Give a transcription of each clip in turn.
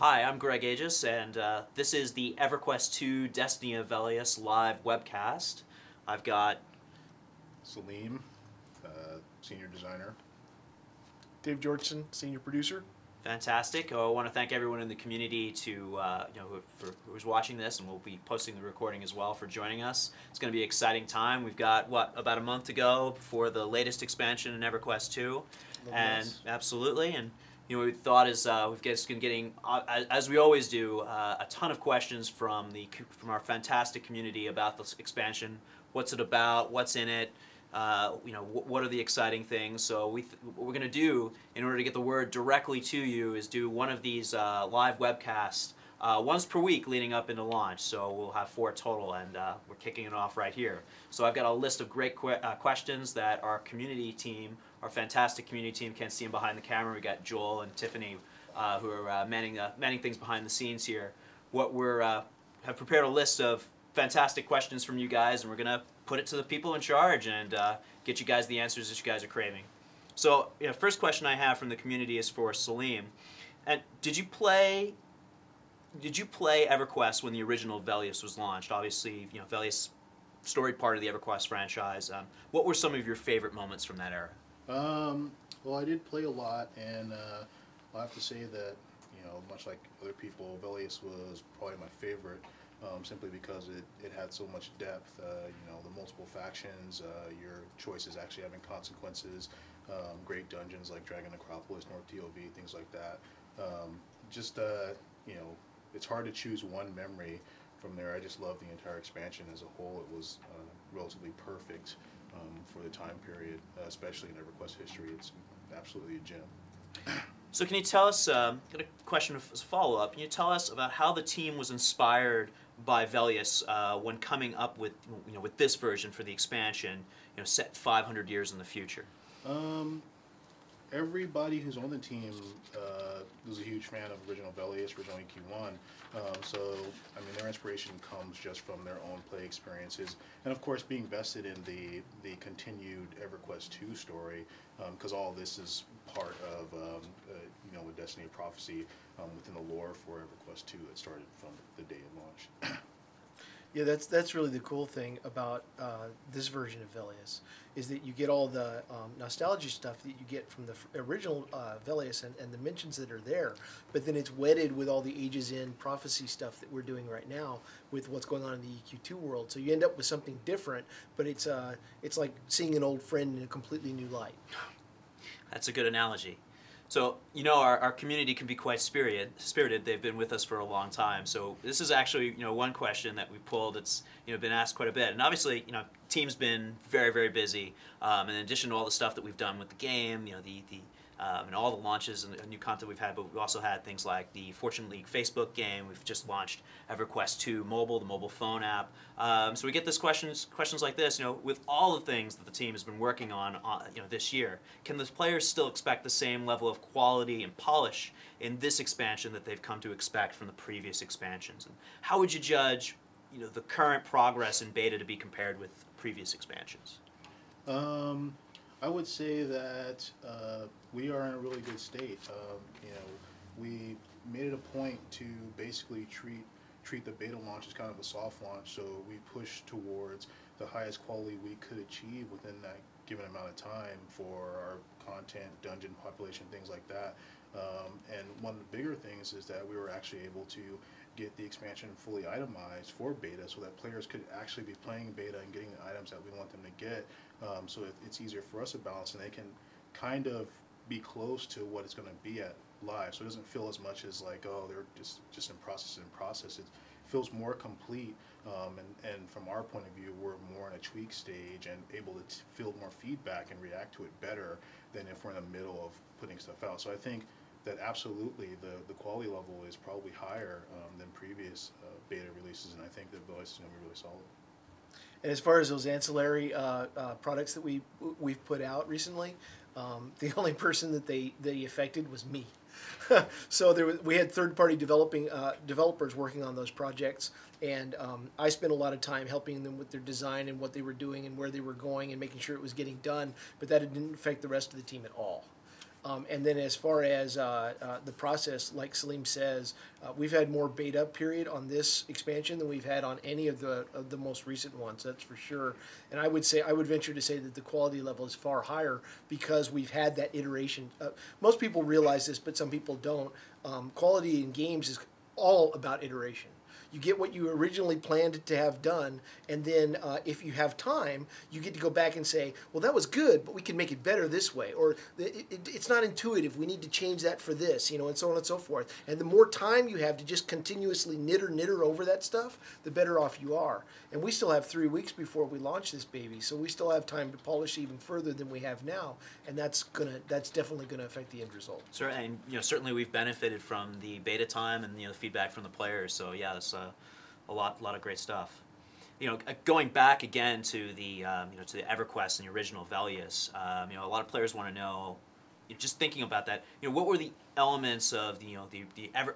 Hi, I'm Greg Aegis, and this is the EverQuest II Destiny of Velious live webcast. I've got Salim, senior designer. Dave Georgeson, senior producer. fantastic. I want to thank everyone in the community who's watching this, and we'll be posting the recording as well, for joining us. It's going to be an exciting time. We've got about a month to go before the latest expansion in EverQuest II, and absolutely. And what we thought is we've been getting, as we always do, a ton of questions from our fantastic community about this expansion. What's it about? What's in it? What are the exciting things? So what we're going to do in order to get the word directly to you is do one of these live webcasts once per week leading up into launch. So we'll have 4 total, and we're kicking it off right here. So I've got a list of great questions that our community team, our fantastic community team, can't see them behind the camera. We got Joel and Tiffany who are manning things behind the scenes here. Have prepared a list of fantastic questions from you guys, and we're gonna put it to the people in charge and get you guys the answers that you guys are craving. So, first question I have from the community is for Salim. And did you play EverQuest when the original Velious was launched? Obviously, Velious, storied part of the EverQuest franchise. What were some of your favorite moments from that era? Well, I did play a lot, and I'll have to say that, much like other people, Velious was probably my favorite, simply because it had so much depth. The multiple factions, your choices actually having consequences, great dungeons like Dragon Necropolis, North TOV, things like that. It's hard to choose one memory from there. I just love the entire expansion as a whole. It was relatively perfect for the time period, especially in EverQuest history. It's absolutely a gem. So can you tell us, got a question as a follow-up, can you tell us about how the team was inspired by Velious when coming up with this version for the expansion, set 500 years in the future? Everybody who's on the team was a huge fan of original Velious, original EQ1. Their inspiration comes just from their own play experiences, and of course being vested in the continued EverQuest II story, because all this is part of with Destiny of Prophecy within the lore for EverQuest II that started from the day of launch. Yeah, that's really the cool thing about this version of Velious, is that you get all the nostalgia stuff that you get from the original Velious and the mentions that are there, but then it's wedded with all the Ages in prophecy stuff that we're doing right now with what's going on in the EQ2 world. So you end up with something different, but it's like seeing an old friend in a completely new light. That's a good analogy. So, our community can be quite spirited. They've been with us for a long time. So this is actually, one question that we pulled. It's, been asked quite a bit. And obviously, team's been very, very busy. In addition to all the stuff that we've done with the game, and all the launches and new content we've had, but we've also had things like the Fortune League Facebook game. We've just launched EverQuest II Mobile, the mobile phone app. So we get this questions like this. With all the things that the team has been working on, this year, can the players still expect the same level of quality and polish in this expansion that they've come to expect from the previous expansions? And how would you judge, the current progress in beta to be compared with previous expansions? I would say that we are in a really good state. We made it a point to basically treat the beta launch as kind of a soft launch, so we pushed towards the highest quality we could achieve within that given amount of time for our content, dungeon population, things like that. And one of the bigger things is that we were actually able to get the expansion fully itemized for beta, so that players could actually be playing beta and getting the items that we want them to get. So it's easier for us to balance, and they can kind of be close to what it's going to be at live. So it doesn't feel as much as like, oh, they're just in process. It feels more complete, and from our point of view, we're more in a tweak stage and able to field more feedback and react to it better than if we're in the middle of putting stuff out. So I think that absolutely the quality level is probably higher than previous beta releases, and I think that Velious is going to be really solid. And as far as those ancillary products that we've put out recently, the only person that they affected was me. So we had third-party developers working on those projects, and I spent a lot of time helping them with their design and what they were doing and where they were going and making sure it was getting done, but that didn't affect the rest of the team at all. And then as far as the process, like Salim says, we've had more beta period on this expansion than we've had on any of the most recent ones. That's for sure. And I would venture to say that the quality level is far higher because we've had that iteration. Most people realize this, but some people don't. Quality in games is all about iteration. You get what you originally planned to have done, and then if you have time, you get to go back and say, well, that was good, but we can make it better this way. Or it's not intuitive. We need to change that for this, and so on and so forth. And the more time you have to just continuously knitter over that stuff, the better off you are. And we still have 3 weeks before we launch this baby, so we still have time to polish even further than we have now, and that's definitely gonna affect the end result. Sure, and certainly we've benefited from the beta time and the feedback from the players. So yeah, that's a lot of great stuff. Going back again to the to the EverQuest and the original Velious, a lot of players want to know. Just thinking about that, what were the elements of the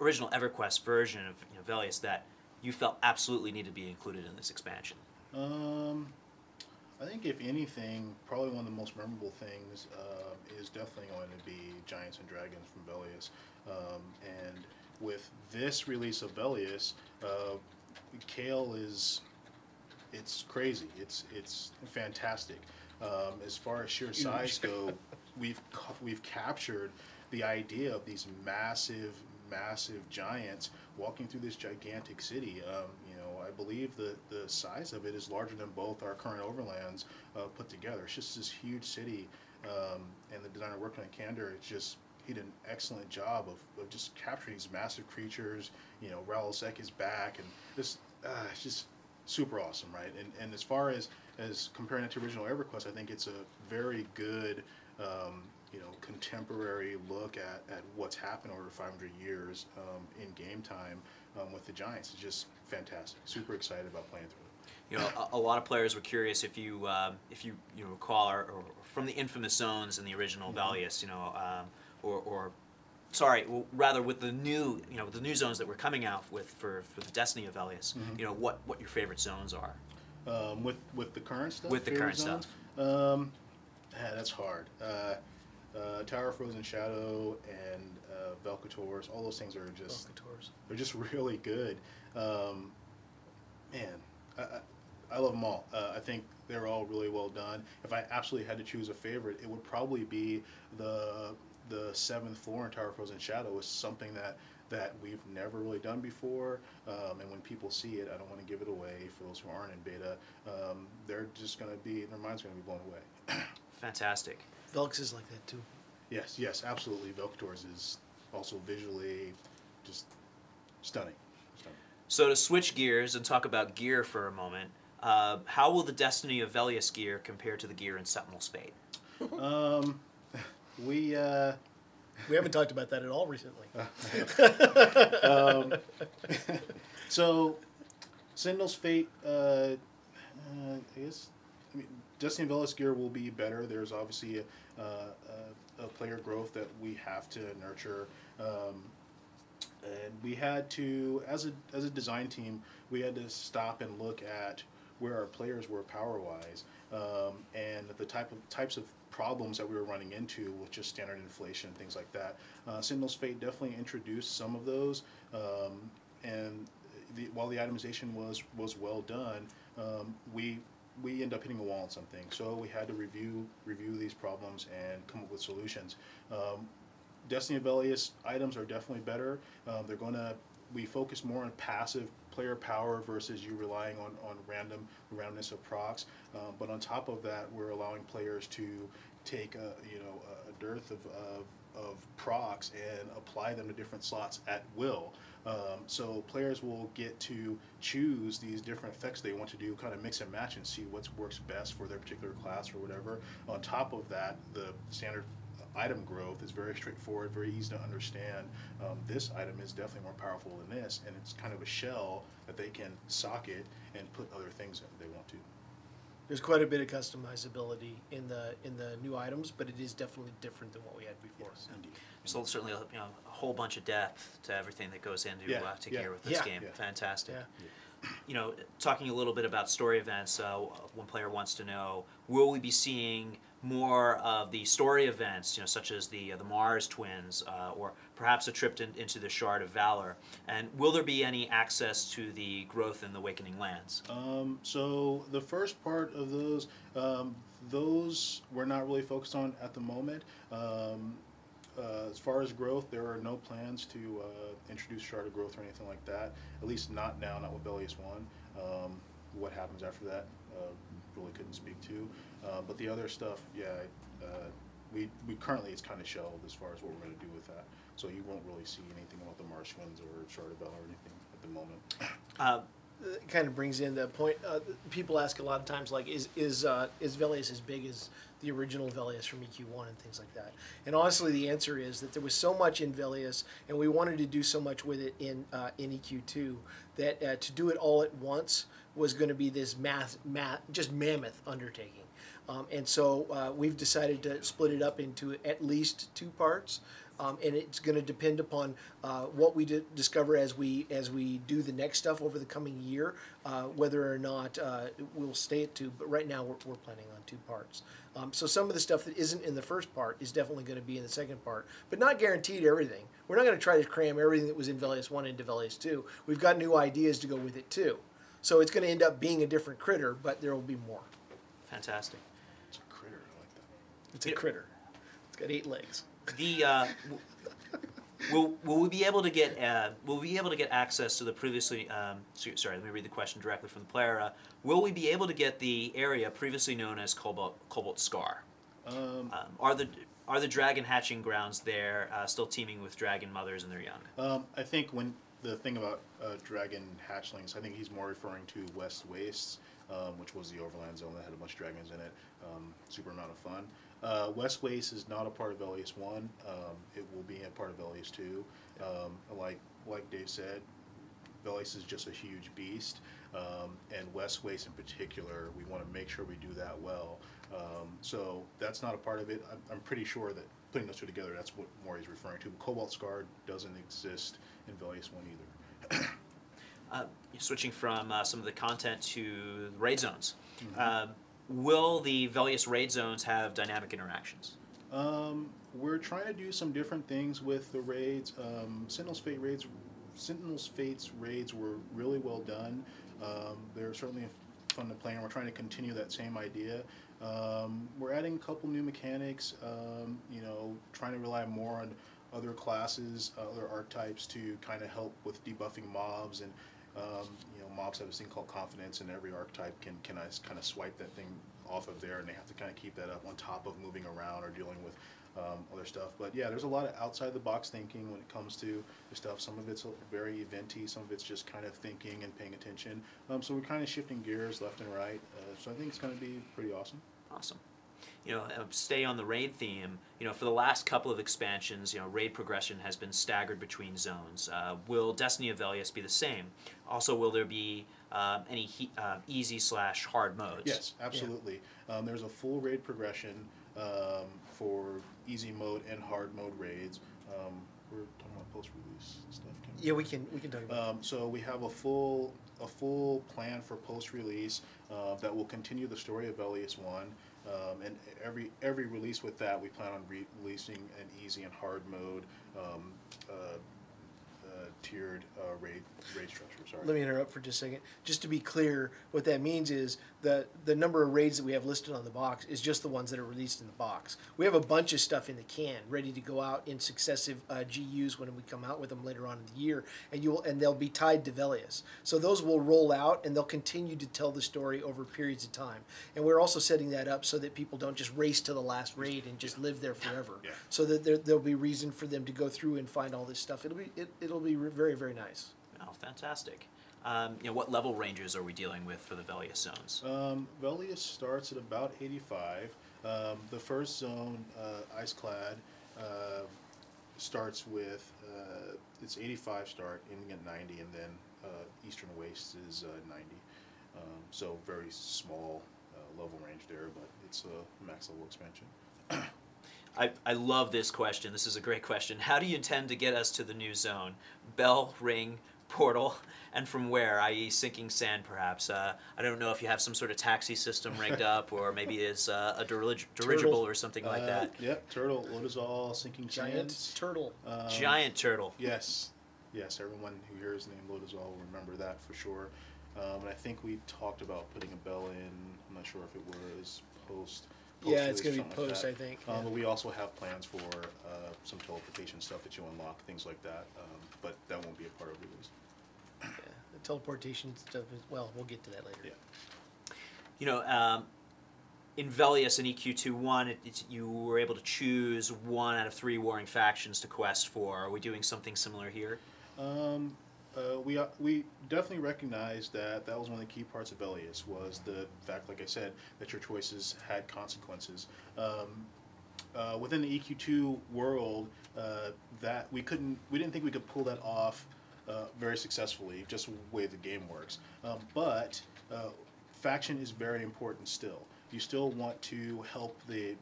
original EverQuest version of Velious that you felt absolutely needed to be included in this expansion? I think if anything, probably one of the most memorable things is definitely going to be Giants and Dragons from Velious. And with this release of Velious, Kale it's crazy. It's fantastic. As far as sheer size go, we've captured the idea of these massive giants walking through this gigantic city. I believe the size of it is larger than both our current overlands put together. It's just this huge city, and the designer working on Candor, he did an excellent job of just capturing these massive creatures. Ralsek is back, and it's just super awesome, right? And as far as comparing it to original EverQuest, I think it's a very good contemporary look at what's happened over 500 years in game time with the Giants. It's just fantastic. Super excited about playing through it. A lot of players were curious if you recall, or from the infamous zones in the original Velious, rather with the new zones that we're coming out with for the Destiny of Velious, what your favorite zones are. With the current stuff. With the current stuff. That's hard. Tower of Frozen Shadow and Velcators, all those things are just really good. Man, I love them all. I think they're all really well done. If I absolutely had to choose a favorite, it would probably be the 7th floor in Tower of Frozen Shadow. Is something that we've never really done before, and when people see it, I don't want to give it away for those who aren't in beta. Their minds going to be blown away. Fantastic. Velx is like that too. Yes, absolutely. Velcators is also visually just stunning. So to switch gears and talk about gear for a moment, how will the Destiny of Velious gear compare to the gear in Sentinel's Fate? We haven't talked about that at all recently. So, Sentinel's Fate, I guess, Destiny of Velious gear will be better. There's obviously a player growth that we have to nurture. And we had to, as a design team, we had to stop and look at where our players were power-wise, and the types of problems that we were running into with just standard inflation and things like that. Sentinel's Fate definitely introduced some of those, and while the itemization was well done, we end up hitting a wall on something. So we had to review these problems and come up with solutions. Destiny of Velious items are definitely better. We focus more on passive player power versus you relying on randomness of procs. But on top of that, we're allowing players to take a dearth of procs and apply them to different slots at will. So players will get to choose these different effects they want to do, kind of mix and match and see what works best for their particular class or whatever. On top of that, the standard item growth is very straightforward, very easy to understand. This item is definitely more powerful than this, and it's kind of a shell that they can socket and put other things in if they want to. There's quite a bit of customizability in the new items, but it is definitely different than what we had before. Yes, indeed. So certainly a whole bunch of depth to everything that goes into to gear with this game. Yeah. Fantastic. Yeah. Talking a little bit about story events, one player wants to know, will we be seeing more of the story events, such as the Mars twins, or perhaps a trip into the Shard of Valor? And will there be any access to the growth in the Awakening lands? So the first part of those we're not really focused on at the moment. As far as growth, there are no plans to introduce Shard of Growth or anything like that. At least not now, not with Velious 1. What happens after that, really couldn't speak to. But the other stuff, yeah, we currently it's kind of shelved as far as what we're going to do with that. So you won't really see anything about the Marsh Twins or Shard of Valor or anything at the moment. It kind of brings in the point. People ask a lot of times, like, is Velious as big as the original Velious from EQ1 and things like that? And honestly, the answer is that there was so much in Velious, and we wanted to do so much with it in EQ2 that to do it all at once was going to be this just mammoth undertaking. And so we've decided to split it up into at least 2 parts. And it's going to depend upon what we discover as we do the next stuff over the coming year, whether or not we'll stay at 2. But right now we're planning on 2 parts. So some of the stuff that isn't in the first part is definitely going to be in the second part, but not guaranteed everything. We're not going to try to cram everything that was in Velious 1 into Velious 2. We've got new ideas to go with it too. So it's going to end up being a different critter, but there will be more. Fantastic. It's a critter, I like that. It's a critter. It's got 8 legs. Will we be able to get access to the previously? Sorry, let me read the question directly from the player. Will we be able to get the area previously known as Cobalt Scar? Are the dragon hatching grounds there still teeming with dragon mothers and their young? I think when the thing about dragon hatchlings, I think he's more referring to West Wastes, which was the overland zone that had a bunch of dragons in it. Super amount of fun. West Waste is not a part of Velious 1. It will be a part of Velious 2. Like Dave said, Velious is just a huge beast, and West Waste in particular, we want to make sure we do that well. So that's not a part of it. I'm pretty sure that putting those 2 together, that's what Maury's referring to. Cobalt Scar doesn't exist in Velious 1 either. Switching from some of the content to raid zones. Mm-hmm. Will the Velious raid zones have dynamic interactions? We're trying to do some different things with the raids. Sentinel's Fate's raids were really well done. They're certainly fun to play, and we're trying to continue that same idea. We're adding a couple new mechanics, trying to rely more on other classes, other archetypes to kind of help with debuffing mobs. And mobs have this thing called confidence, and every archetype can kind of swipe that thing off of there, and they have to kind of keep that up on top of moving around or dealing with other stuff. But yeah, there's a lot of outside the box thinking when it comes to the stuff. Some of it's very eventy, some of it's just kind of thinking and paying attention. So we're kind of shifting gears left and right. So I think it's going to be pretty awesome. Awesome. Stay on the raid theme. For the last couple of expansions, raid progression has been staggered between zones. Will Destiny of Velious be the same? Also, will there be any easy/hard modes? Yes, absolutely. Yeah. There's a full raid progression for easy mode and hard mode raids. We're talking about post-release stuff. Yeah, we can talk about. So we have a full plan for post-release that will continue the story of Velious 1. And every release with that, we plan on releasing an easy and hard mode tiered raid structure. Sorry. Let me interrupt for just a second. Just to be clear, what that means is the number of raids that we have listed on the box is just the ones that are released in the box. We have a bunch of stuff in the can ready to go out in successive GUs when we come out with them later on in the year, and they'll be tied to Velious. So those will roll out, and they'll continue to tell the story over periods of time. And we're also setting that up so that people don't just race to the last raid and just live there forever. Yeah. So that there'll be reason for them to go through and find all this stuff. It'll be very, very nice. Oh, fantastic. What level ranges are we dealing with for the Velious zones? Velious starts at about 85. The first zone, Iceclad, starts with it's 85 start, ending at 90, and then Eastern Waste is 90. So very small level range there, but it's a max level expansion. I love this question. This is a great question. How do you intend to get us to the new zone? Bell, ring, portal, and from where, i.e. sinking sand perhaps? I don't know if you have some sort of taxi system rigged up, or maybe it's a dirigible or something like that. Yep, turtle, Lodazal, sinking Giant sands. turtle. Giant turtle. Yes, yes, everyone who hears the name Lodazal will remember that for sure. And I think we talked about putting a bell in. I'm not sure if it was post. Yeah, it's going to be something like post, that. I think. Yeah. But we also have plans for some teleportation stuff that you unlock, things like that. But that won't be a part of release. Yeah, the teleportation stuff is, well, we'll get to that later. Yeah. You know, in Velious and EQ2-1, you were able to choose 1 out of 3 warring factions to quest for. Are we doing something similar here? We definitely recognize that was one of the key parts of Velious, was the fact, like I said, that your choices had consequences. Within the EQ2 world, that we didn't think we could pull that off very successfully, just the way the game works. But faction is very important still. You still want to help the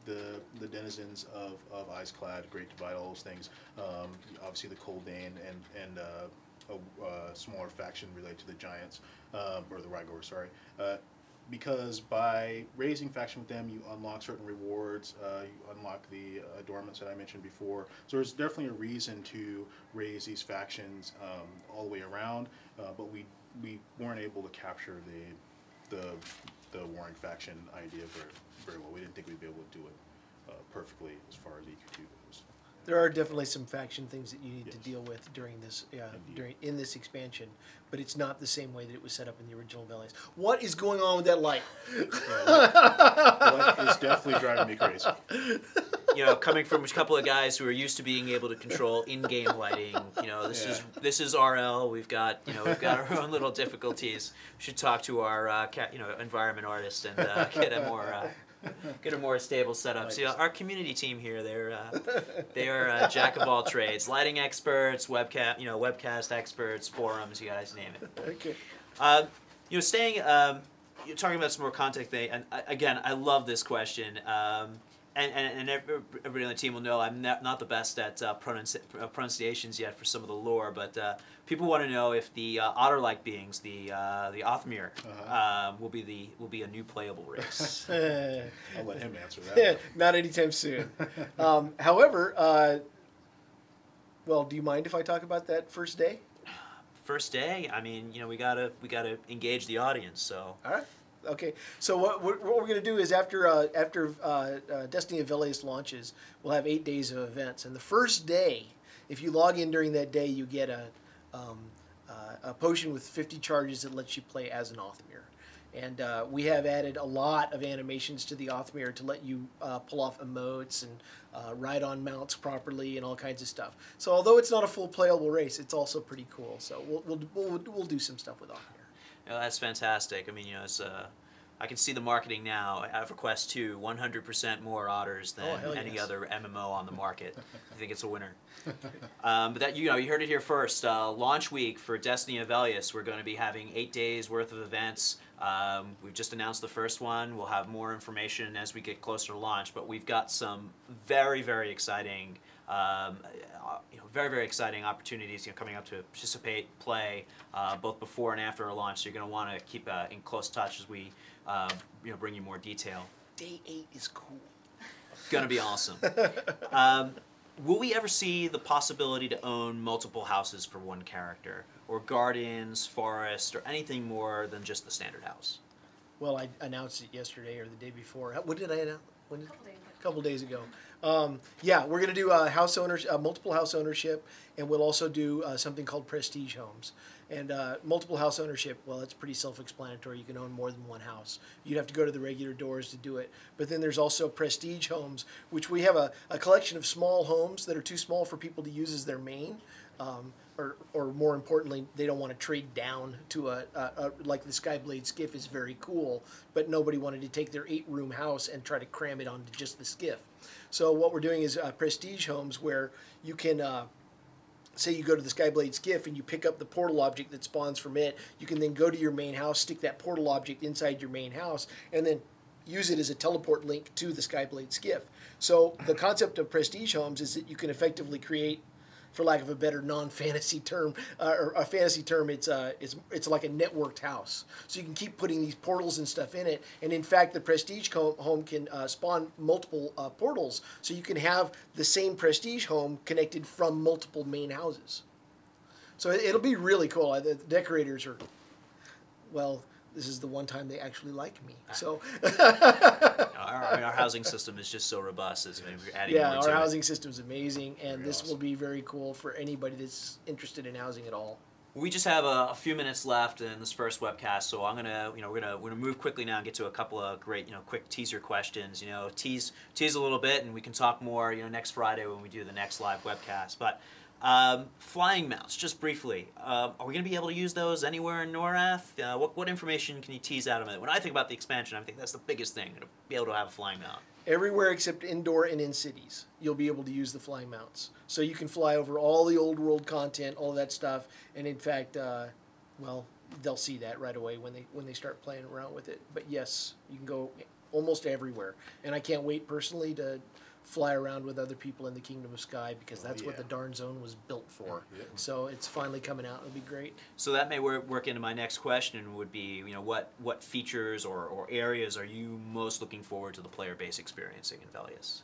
denizens of Iceclad, Great Divide, all those things. Obviously the Coldane and a smaller faction related to the Giants, or the Rygor, sorry. Because by raising faction with them, you unlock certain rewards, you unlock the adornments that I mentioned before. So there's definitely a reason to raise these factions all the way around, but we weren't able to capture the warring faction idea very well. We didn't think we'd be able to do it perfectly as far as EQ2 goes. There are definitely some faction things that you need to Yes. deal with during this, Indeed. in this expansion, but it's not the same way that it was set up in the original Velious. What is going on with that light? Light is definitely driving me crazy. You know, coming from a couple of guys who are used to being able to control in-game lighting, you know, this is RL. We've got our own little difficulties. We should talk to our environment artist and get a more stable setup. See, our community team here, they are jack of all trades, lighting experts, webcast experts, forums, you guys name it. Okay. You're talking about some more content thing, and again, I love this question. And everybody on the team will know I'm not the best at pronunciations yet for some of the lore, but people want to know if the otter-like beings, the Othmir, will be a new playable race. I'll let him answer that. Not anytime soon. However, well, do you mind if I talk about that first day? First day, I mean, we gotta engage the audience. So. All right. Okay, so what we're going to do is after Destiny of Velious launches, we'll have 8 days of events, and the first day, if you log in during that day, you get a potion with 50 charges that lets you play as an Othmir. And we have added a lot of animations to the Othmir to let you pull off emotes and ride on mounts properly and all kinds of stuff. So although it's not a full playable race, it's also pretty cool. So we'll do some stuff with Othmir. No, that's fantastic. I mean, I can see the marketing now. EverQuest II, 100% more otters than any other MMO on the market. I think it's a winner. But that you heard it here first. Launch week for Destiny of Velious. We're going to be having 8 days worth of events. We've just announced the first one. We'll have more information as we get closer to launch. But we've got some very, very exciting. Very, very exciting opportunities coming up to participate, play, both before and after our launch. So you're going to want to keep in close touch as we bring you more detail. Day 8 is cool. Going to be awesome. Will we ever see the possibility to own multiple houses for one character, or gardens, forest, or anything more than just the standard house? Well, I announced it yesterday or the day before. When did I announce? A couple days ago. Yeah, we're going to do house owners, multiple house ownership, and we'll also do something called prestige homes. And multiple house ownership, well, it's pretty self-explanatory. You can own more than one house. You'd have to go to the regular doors to do it. But then there's also prestige homes, which we have a collection of small homes that are too small for people to use as their main. Or more importantly, they don't want to trade down to like the Skyblade skiff is very cool, but nobody wanted to take their 8-room house and try to cram it onto just the skiff. So what we're doing is prestige homes where you can, say you go to the Skyblade skiff and you pick up the portal object that spawns from it. You can then go to your main house, stick that portal object inside your main house, and then use it as a teleport link to the Skyblade skiff. So the concept of prestige homes is that you can effectively create for lack of a better non-fantasy term, or a fantasy term, it's like a networked house. So you can keep putting these portals and stuff in it. And in fact, the Prestige home can spawn multiple portals. So you can have the same Prestige home connected from multiple main houses. So it'll be really cool. The decorators are, well, this is the one time they actually like me. So our housing system is just so robust. As we're adding yeah, more our to housing system is amazing, and Very this awesome. will be very cool for anybody that's interested in housing at all. We just have a few minutes left in this first webcast, so I'm gonna, we're gonna move quickly now and get to a couple of great, quick teaser questions. Tease a little bit, and we can talk more, next Friday when we do the next live webcast. But flying mounts, just briefly, are we gonna be able to use those anywhere in Norath? What information can you tease out of it? When I think about the expansion, I think that's the biggest thing, to be able to have a flying mount. Everywhere except indoor and in cities, you'll be able to use the flying mounts. So you can fly over all the old world content, all that stuff, and in fact, well, they'll see that right away when they start playing around with it. But yes, you can go almost everywhere, and I can't wait personally to fly around with other people in the Kingdom of Sky, because that's what the darn zone was built for. Yeah. So it's finally coming out. It'll be great. So that may work into my next question, would be, what features or areas are you most looking forward to the player base experiencing in Velious?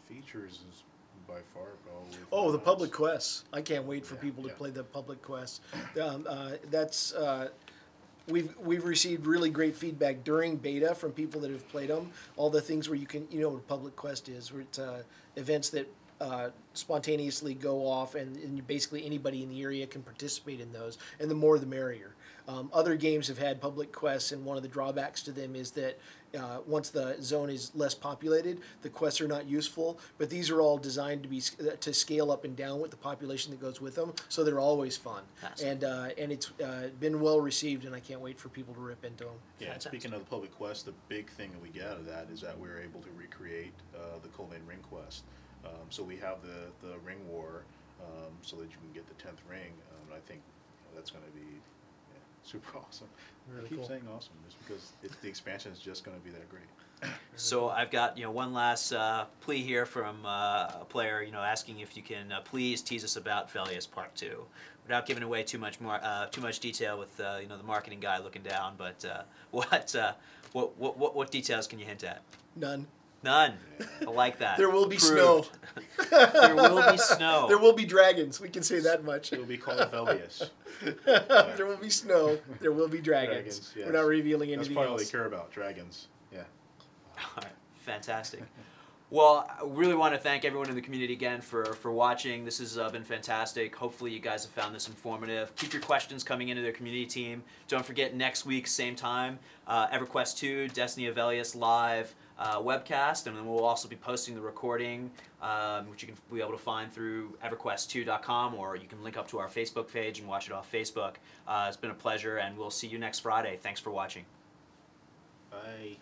Features is by far probably. Oh, the public quests! I can't wait for Yeah, people to yeah. play the public quests. That's we've received really great feedback during beta from people that have played them. All the things where you can, what a public quest is, where it's events that spontaneously go off, and basically anybody in the area can participate in those, and the more the merrier. Other games have had public quests, and one of the drawbacks to them is that once the zone is less populated, the quests are not useful. But these are all designed to scale up and down with the population that goes with them, so they're always fun. And it's been well received, and I can't wait for people to rip into them. Yeah, and Fantastic. speaking of the public quest, the big thing that we get out of that is that we're able to recreate the Colvin Ring quest. So we have the Ring War, so that you can get the 10th ring. And I think that's going to be super awesome. Really I keep cool. saying awesome just because the expansion is just going to be that great. So I've got one last plea here from a player, asking if you can please tease us about Velious Part 2, without giving away too much detail with the marketing guy looking down. But what details can you hint at? None. None. I like that. There will be Approved. snow. There will be snow. There will be dragons. We can say that much. It'll be called Velious. There will be snow. There will be dragons. Dragons, yes. We're not revealing That's anything probably all they else. care about, dragons. Yeah. All right, fantastic. Well, I really want to thank everyone in the community again for watching. This has been fantastic. Hopefully you guys have found this informative. Keep your questions coming into their community team. Don't forget, next week, same time, EverQuest II, Destiny of Velious live webcast, and then we'll also be posting the recording, which you can be able to find through EverQuest2.com, or you can link up to our Facebook page and watch it off Facebook. It's been a pleasure, and we'll see you next Friday. Thanks for watching. Bye.